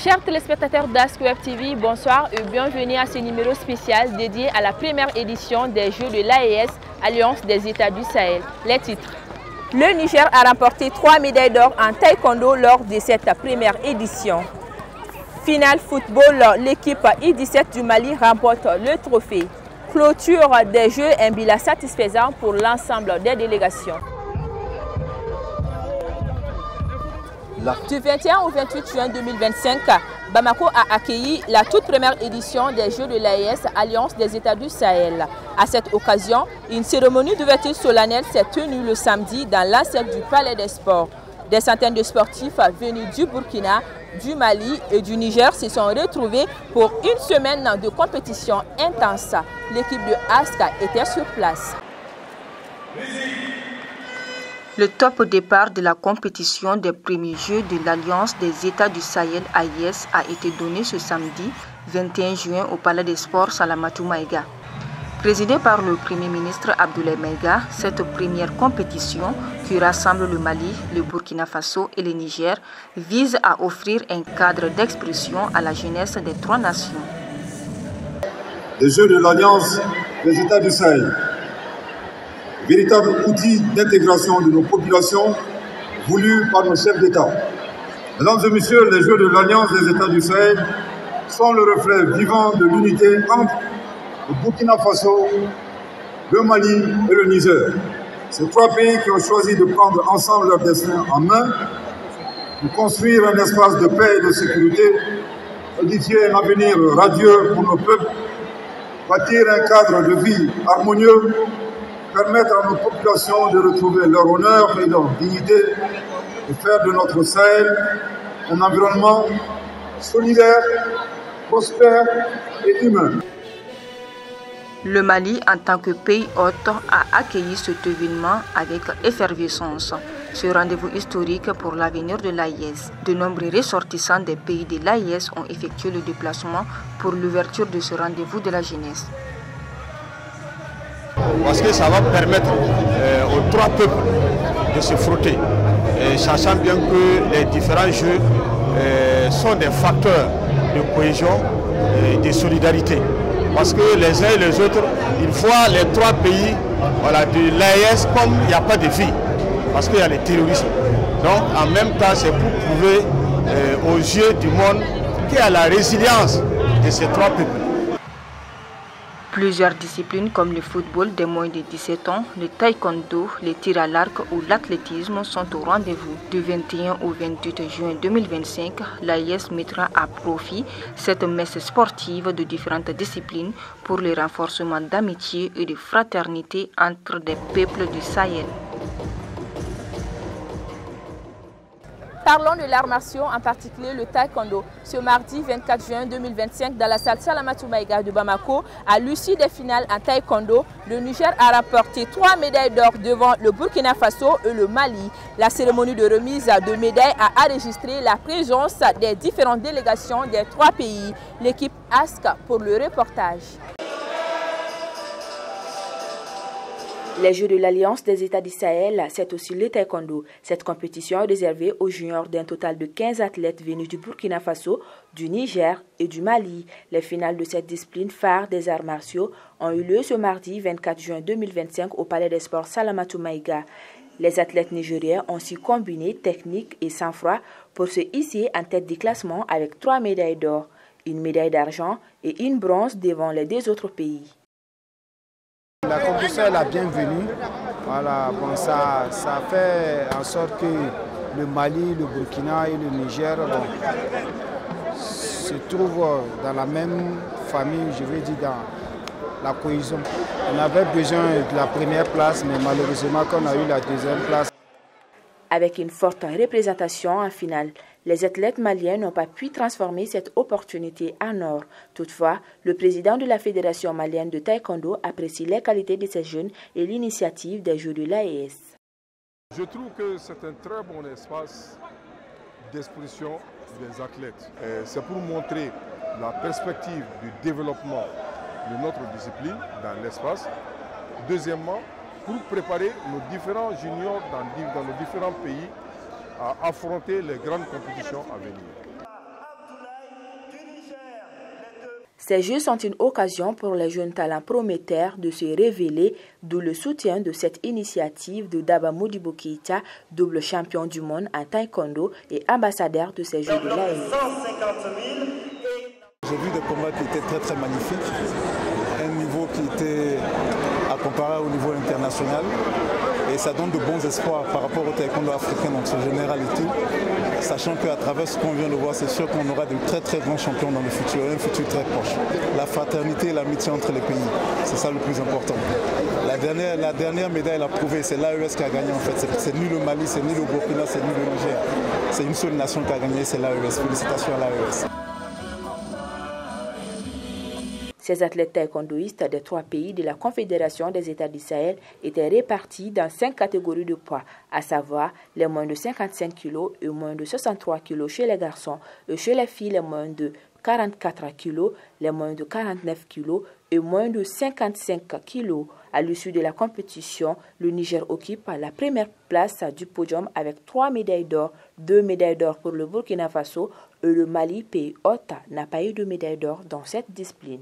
Chers téléspectateurs d'Ask Web TV, bonsoir et bienvenue à ce numéro spécial dédié à la première édition des Jeux de l'AES, Alliance des États du Sahel. Les titres. Le Niger a remporté 3 médailles d'or en taekwondo lors de cette première édition. Finale football, l'équipe I-17 du Mali remporte le trophée. Clôture des Jeux, un bilan satisfaisant pour l'ensemble des délégations. Du 21 au 28 juin 2025, Bamako a accueilli la toute première édition des Jeux de l'AES, Alliance des États du Sahel. À cette occasion, une cérémonie d'ouverture solennelle s'est tenue le samedi dans l'enceinte du Palais des Sports. Des centaines de sportifs venus du Burkina, du Mali et du Niger se sont retrouvés pour une semaine de compétition intense. L'équipe de Ask était sur place. Le top départ de la compétition des premiers Jeux de l'Alliance des États du Sahel AES a été donné ce samedi 21 juin au Palais des Sports Salamatou Maïga. Présidée par le Premier ministre Abdoulaye Maïga, cette première compétition qui rassemble le Mali, le Burkina Faso et le Niger vise à offrir un cadre d'expression à la jeunesse des trois nations. Les Jeux de l'Alliance des États du Sahel. Véritable outil d'intégration de nos populations voulu par nos chefs d'État. Mesdames et messieurs, les Jeux de l'Alliance des États du Sahel sont le reflet vivant de l'unité entre le Burkina Faso, le Mali et le Niger. Ces trois pays qui ont choisi de prendre ensemble leur destin en main pour construire un espace de paix et de sécurité, édifier un avenir radieux pour nos peuples, bâtir un cadre de vie harmonieux, permettre à nos populations de retrouver leur honneur et leur dignité et faire de notre Sahel un environnement solidaire, prospère et humain. Le Mali, en tant que pays hôte, a accueilli cet événement avec effervescence. Ce rendez-vous historique pour l'avenir de l'AES. De nombreux ressortissants des pays de l'AES ont effectué le déplacement pour l'ouverture de ce rendez-vous de la jeunesse. Parce que ça va permettre aux trois peuples de se frotter, sachant bien que les différents jeux sont des facteurs de cohésion et de solidarité. Parce que les uns et les autres, il faut les trois pays de l'AES comme il n'y a pas de vie, parce qu'il y a le terrorisme. Donc en même temps, c'est pour prouver aux yeux du monde qu'il y a la résilience de ces trois peuples. Plusieurs disciplines comme le football des moins de 17 ans, le taekwondo, le tir à l'arc ou l'athlétisme sont au rendez-vous. Du 21 au 28 juin 2025, l'AES mettra à profit cette messe sportive de différentes disciplines pour le renforcement d'amitié et de fraternité entre des peuples du Sahel. Parlons de l'art martiaux, en particulier le taekwondo. Ce mardi 24 juin 2025, dans la salle Salamatou Maïga de Bamako, à l'issue des finales en taekwondo, le Niger a rapporté 3 médailles d'or devant le Burkina Faso et le Mali. La cérémonie de remise de médailles a enregistré la présence des différentes délégations des 3 pays. L'équipe Ask pour le reportage. Les Jeux de l'Alliance des États du Sahel, c'est aussi le taekwondo. Cette compétition est réservée aux juniors d'un total de 15 athlètes venus du Burkina Faso, du Niger et du Mali. Les finales de cette discipline phare des arts martiaux ont eu lieu ce mardi 24 juin 2025 au Palais des Sports Salamatou Maïga. Les athlètes nigériens ont su combiner technique et sang-froid pour se hisser en tête du classement avec 3 médailles d'or, une médaille d'argent et une bronze devant les 2 autres pays. La compétition est la bienvenue. Voilà, bon, ça fait en sorte que le Mali, le Burkina et le Niger se trouvent dans la même famille, je veux dire dans la cohésion. On avait besoin de la première place, mais malheureusement qu'on a eu la deuxième place. Avec une forte représentation en finale, les athlètes maliens n'ont pas pu transformer cette opportunité en or. Toutefois, le président de la Fédération malienne de taekwondo apprécie les qualités de ces jeunes et l'initiative des Jeux de l'AES. Je trouve que c'est un très bon espace d'expression des athlètes. C'est pour montrer la perspective du développement de notre discipline dans l'espace. Deuxièmement, pour préparer nos différents juniors dans nos différents pays à affronter les grandes compétitions à venir. Ces Jeux sont une occasion pour les jeunes talents prometteurs de se révéler, d'où le soutien de cette initiative de Daba Modibo Keïta, double champion du monde en taekwondo et ambassadeur de ces Jeux de l'AES. J'ai vu des combats qui étaient très magnifiques, un niveau qui était à comparer au niveau international et ça donne de bons espoirs par rapport au taekwondo africain dans sa généralité, sachant qu'à travers ce qu'on vient de voir, c'est sûr qu'on aura de très grands champions dans le futur, un futur très proche. La fraternité et l'amitié entre les pays, c'est ça le plus important. La dernière médaille l'a prouvé, c'est l'AES qui a gagné en fait. C'est ni le Mali, c'est ni le Burkina, c'est ni le Niger. C'est une seule nation qui a gagné, c'est l'AES. Félicitations à l'AES. Ces athlètes taekwondoïstes des 3 pays de la Confédération des États du Sahel étaient répartis dans 5 catégories de poids, à savoir les moins de 55 kg et moins de 63 kg chez les garçons, et chez les filles les moins de 44 kg, les moins de 49 kg et moins de 55 kg. À l'issue de la compétition, le Niger occupe la première place du podium avec 3 médailles d'or, 2 médailles d'or pour le Burkina Faso et le Mali, pays hôte, n'a pas eu de médaille d'or dans cette discipline.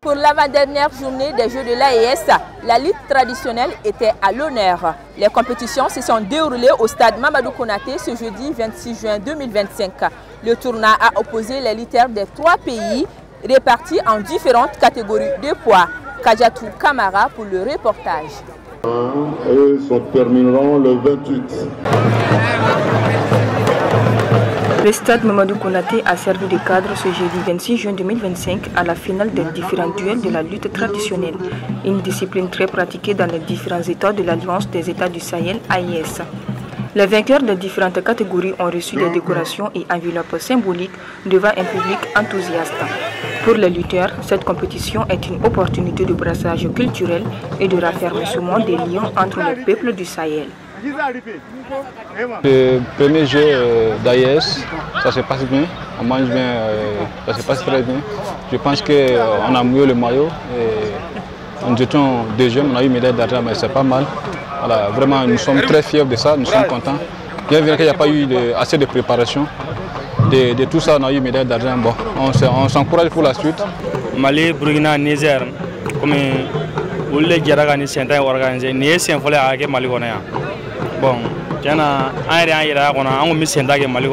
Pour l'avant-dernière journée des Jeux de l'AES, la lutte traditionnelle était à l'honneur. Les compétitions se sont déroulées au stade Mamadou Konaté ce jeudi 26 juin 2025. Le tournoi a opposé les lutteurs des 3 pays répartis en différentes catégories de poids. Kadjatou Kamara pour le reportage. Eux se termineront le 28. Le stade Mamadou Konaté a servi de cadre ce jeudi 26 juin 2025 à la finale des différents duels de la lutte traditionnelle, une discipline très pratiquée dans les différents États de l'Alliance des États du Sahel, AES. Les vainqueurs des différentes catégories ont reçu des décorations et enveloppes symboliques devant un public enthousiaste. Pour les lutteurs, cette compétition est une opportunité de brassage culturel et de raffermissement des liens entre les peuples du Sahel. Le premier jeu d'AES, ça se passe bien, on mange bien, ça se passe très bien. Je pense qu'on a mouillé le maillot et nous étions deuxième, on a eu une médaille d'argent, mais c'est pas mal. Voilà, vraiment, nous sommes très fiers de ça, nous sommes contents. Bien vrai qu'il n'y a pas eu assez de préparation. De tout ça, on a eu une médaille d'argent. Bon, on s'encourage pour la suite. Mali, Burkina, Niger, comme les Djaragani sont organisés, ni c'est un volet à Mali. Bon, tiens, on a mis un Mali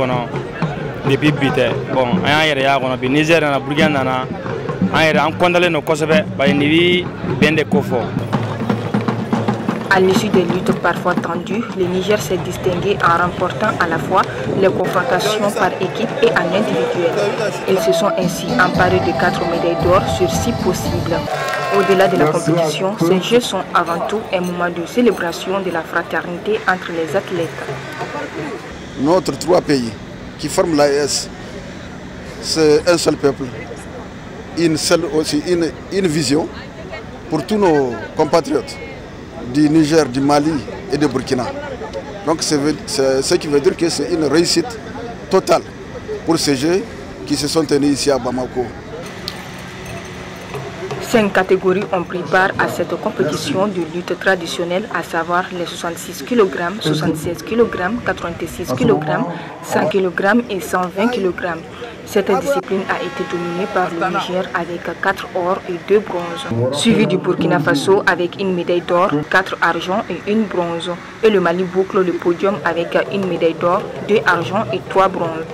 depuis bité. Bon, on a Niger, on a Burkina, on condamné nos Kosovo, ni bien de Kofo. À l'issue des luttes parfois tendues, le Niger s'est distingué en remportant à la fois les confrontations par équipe et en individuel. Ils se sont ainsi emparés de 4 médailles d'or sur 6 possibles. Au-delà de la compétition, ces Jeux sont avant tout un moment de célébration de la fraternité entre les athlètes. Notre 3 pays qui forment l'AES, c'est un seul peuple, une vision pour tous nos compatriotes du Niger, du Mali et du Burkina. Donc c'est ce qui veut dire que c'est une réussite totale pour ces Jeux qui se sont tenus ici à Bamako. 5 catégories ont pris part à cette compétition de lutte traditionnelle, à savoir les 66 kg, 76 kg, 86 kg, 100 kg et 120 kg. Cette discipline a été dominée par le Niger avec 4 or et 2 bronzes, suivi du Burkina Faso avec une médaille d'or, 4 argent et 1 bronze. Et le Mali boucle le podium avec une médaille d'or, 2 argent et 3 bronzes.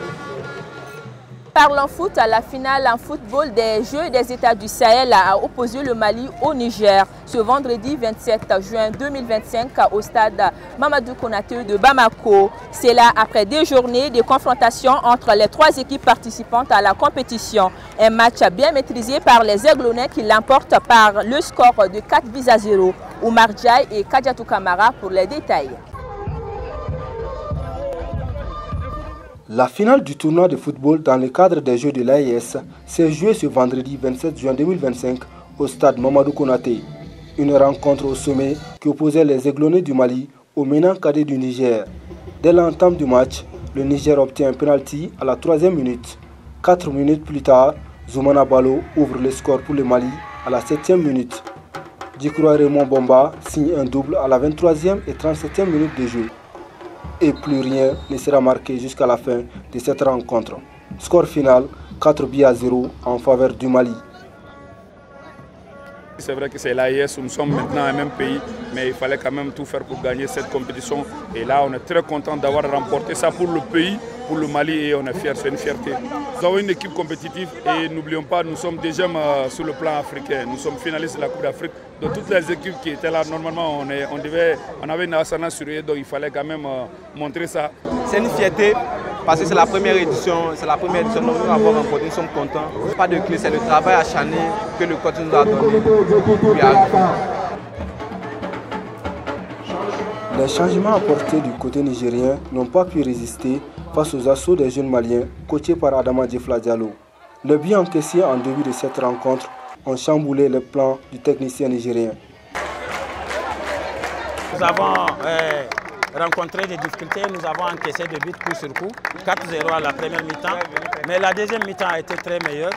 Parlons foot, la finale en football des Jeux des États du Sahel a opposé le Mali au Niger ce vendredi 27 juin 2025 au stade Mamadou Konaté de Bamako. C'est là après 2 journées de confrontation entre les 3 équipes participantes à la compétition. Un match bien maîtrisé par les Aiglonnais qui l'emportent par le score de 4-0. Oumar Djaï et Kadjatou Kamara pour les détails. La finale du tournoi de football dans le cadre des Jeux de l'AES s'est jouée ce vendredi 27 juin 2025 au stade Mamadou Konaté. Une rencontre au sommet qui opposait les Aiglonnais du Mali aux menants cadets du Niger. Dès l'entame du match, le Niger obtient un penalty à la 3e minute. 4 minutes plus tard, Zoumana Balo ouvre le score pour le Mali à la 7e minute. Djikroa Raymond Bomba signe un double à la 23e et 37e minute de jeu. et plus rien ne sera marqué jusqu'à la fin de cette rencontre. Score final 4-0 en faveur du Mali. C'est vrai que c'est l'AES, nous sommes maintenant un même pays, mais il fallait quand même tout faire pour gagner cette compétition. Et là, on est très content d'avoir remporté ça pour le pays, pour le Mali, et on est fiers, c'est une fierté. Nous avons une équipe compétitive et n'oublions pas, nous sommes deuxième sur le plan africain. Nous sommes finalistes de la Coupe d'Afrique. De toutes les équipes qui étaient là, normalement, on avait une ascendance sur eux, donc il fallait quand même montrer ça. C'est une fierté. Parce que c'est la première édition, nous avons remporté, nous sommes contents. Pas de clé, c'est le travail acharné que le coach nous a donné. Les changements apportés du côté nigérien n'ont pas pu résister face aux assauts des jeunes Maliens coachés par Adama Djefla Diallo. Les buts encaissés en début de cette rencontre ont chamboulé les plans du technicien nigérien. Nous avons rencontré des difficultés, nous avons encaissé des buts coup sur coup, 4-0 à la première mi-temps, mais la deuxième mi-temps a été très meilleure.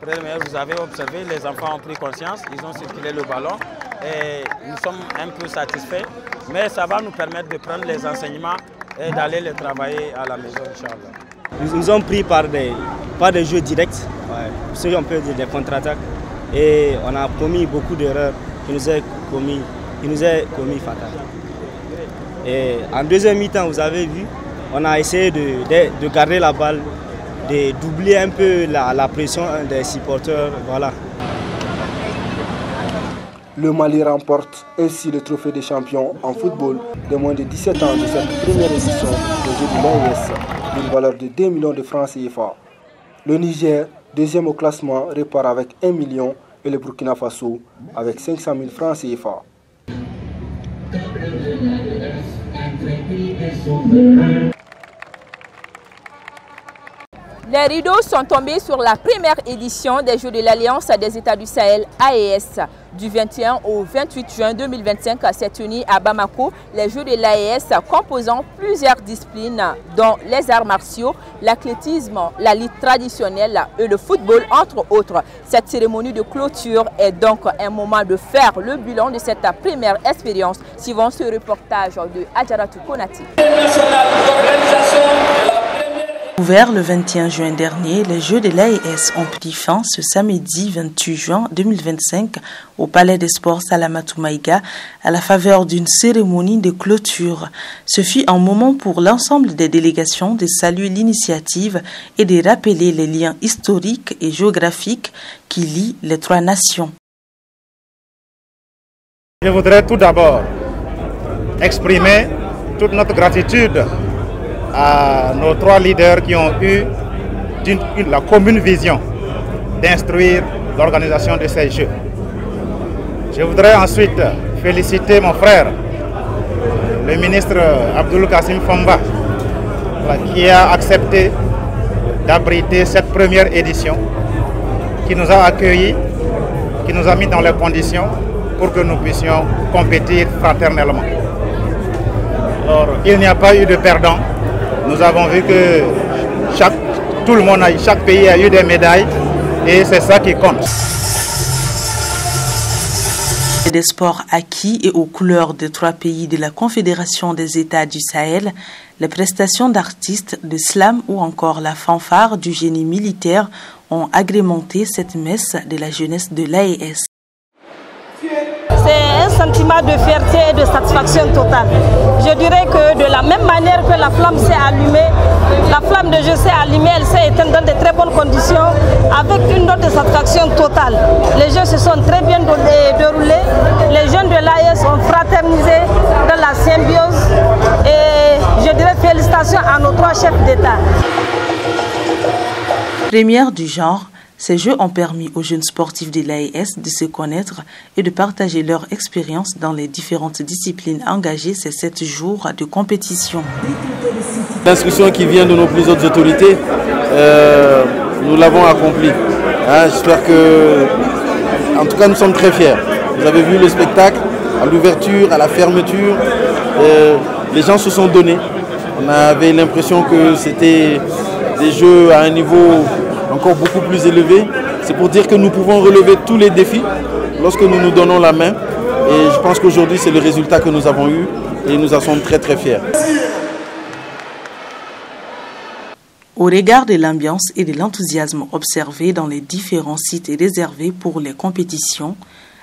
Vous avez observé, les enfants ont pris conscience, ils ont circulé le ballon et nous sommes un peu satisfaits, mais ça va nous permettre de prendre les enseignements et d'aller les travailler à la maison, Inch'Allah. Nous nous ont pris par des jeux directs, si on peut dire des contre-attaques, et on a commis beaucoup d'erreurs qui nous a commis fatal. Et en deuxième mi-temps, vous avez vu, on a essayé de garder la balle, d'oublier un peu la pression des supporters. Voilà. Le Mali remporte ainsi le trophée des champions en football de moins de 17 ans de cette première édition des Jeux de l'AES d'une valeur de 2 millions de francs CFA. Le Niger, deuxième au classement, repart avec 1 million et le Burkina Faso avec 500 000 francs CFA. Les rideaux sont tombés sur la première édition des Jeux de l'Alliance des États du Sahel AES. Du 21 au 28 juin 2025 s'est tenu à Bamako les Jeux de l'AES composant plusieurs disciplines dont les arts martiaux, l'athlétisme, la lutte traditionnelle et le football entre autres. Cette cérémonie de clôture est donc un moment de faire le bilan de cette première expérience suivant ce reportage de Adjaratou Konati. Ouvert le 21 juin dernier, les Jeux de l'AES ont pris fin ce samedi 28 juin 2025 au Palais des Sports Salamatou Maïga à la faveur d'une cérémonie de clôture. Ce fut un moment pour l'ensemble des délégations de saluer l'initiative et de rappeler les liens historiques et géographiques qui lient les trois nations. Je voudrais tout d'abord exprimer toute notre gratitude à nos trois leaders qui ont eu la commune vision d'instruire l'organisation de ces Jeux. Je voudrais ensuite féliciter mon frère, le ministre Abdoul Kassim Famba, qui a accepté d'abriter cette première édition, qui nous a accueillis, qui nous a mis dans les conditions pour que nous puissions compétir fraternellement. Alors, il n'y a pas eu de perdants. Nous avons vu que chaque pays a eu des médailles et c'est ça qui compte. Des sports acquis et aux couleurs des trois pays de la Confédération des États du Sahel, les prestations d'artistes, de slam ou encore la fanfare du génie militaire ont agrémenté cette messe de la jeunesse de l'AES. C'est un sentiment de fierté et de satisfaction totale. Je dirais que de la même manière que la flamme s'est allumée, la flamme de jeu s'est allumée, elle s'est éteinte dans de très bonnes conditions, avec une note de satisfaction totale. Les jeux se sont très bien déroulés, les jeunes de l'AES ont fraternisé dans la symbiose et je dirais félicitations à nos trois chefs d'État. Première du genre, ces Jeux ont permis aux jeunes sportifs de l'AES de se connaître et de partager leur expérience dans les différentes disciplines engagées ces 7 jours de compétition. L'instruction qui vient de nos plus hautes autorités, nous l'avons accomplie. J'espère que, en tout cas, nous sommes très fiers. Vous avez vu le spectacle, à l'ouverture, à la fermeture, les gens se sont donnés. On avait l'impression que c'était des jeux à un niveau encore beaucoup plus élevé. C'est pour dire que nous pouvons relever tous les défis lorsque nous nous donnons la main. Et je pense qu'aujourd'hui, c'est le résultat que nous avons eu et nous en sommes très très fiers. Au regard de l'ambiance et de l'enthousiasme observés dans les différents sites réservés pour les compétitions,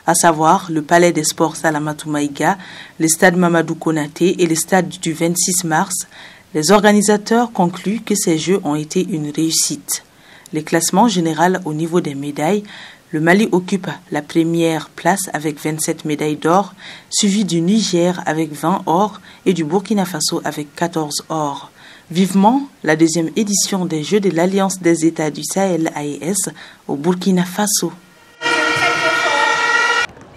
à savoir le Palais des Sports Salamatou Maïga, le stade Mamadou Konaté et le stade du 26 mars, les organisateurs concluent que ces Jeux ont été une réussite. Le classement général au niveau des médailles, le Mali occupe la première place avec 27 médailles d'or, suivi du Niger avec 20 or et du Burkina Faso avec 14 or. Vivement la deuxième édition des Jeux de l'Alliance des États du Sahel AES au Burkina Faso.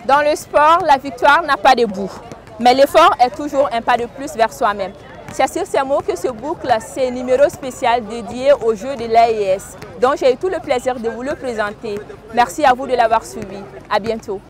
Dans le sport, la victoire n'a pas de bout, mais l'effort est toujours un pas de plus vers soi-même. C'est sur ces mots que se boucle ce numéro spécial dédié aux Jeux de l'AES, dont j'ai eu tout le plaisir de vous le présenter. Merci à vous de l'avoir suivi. À bientôt.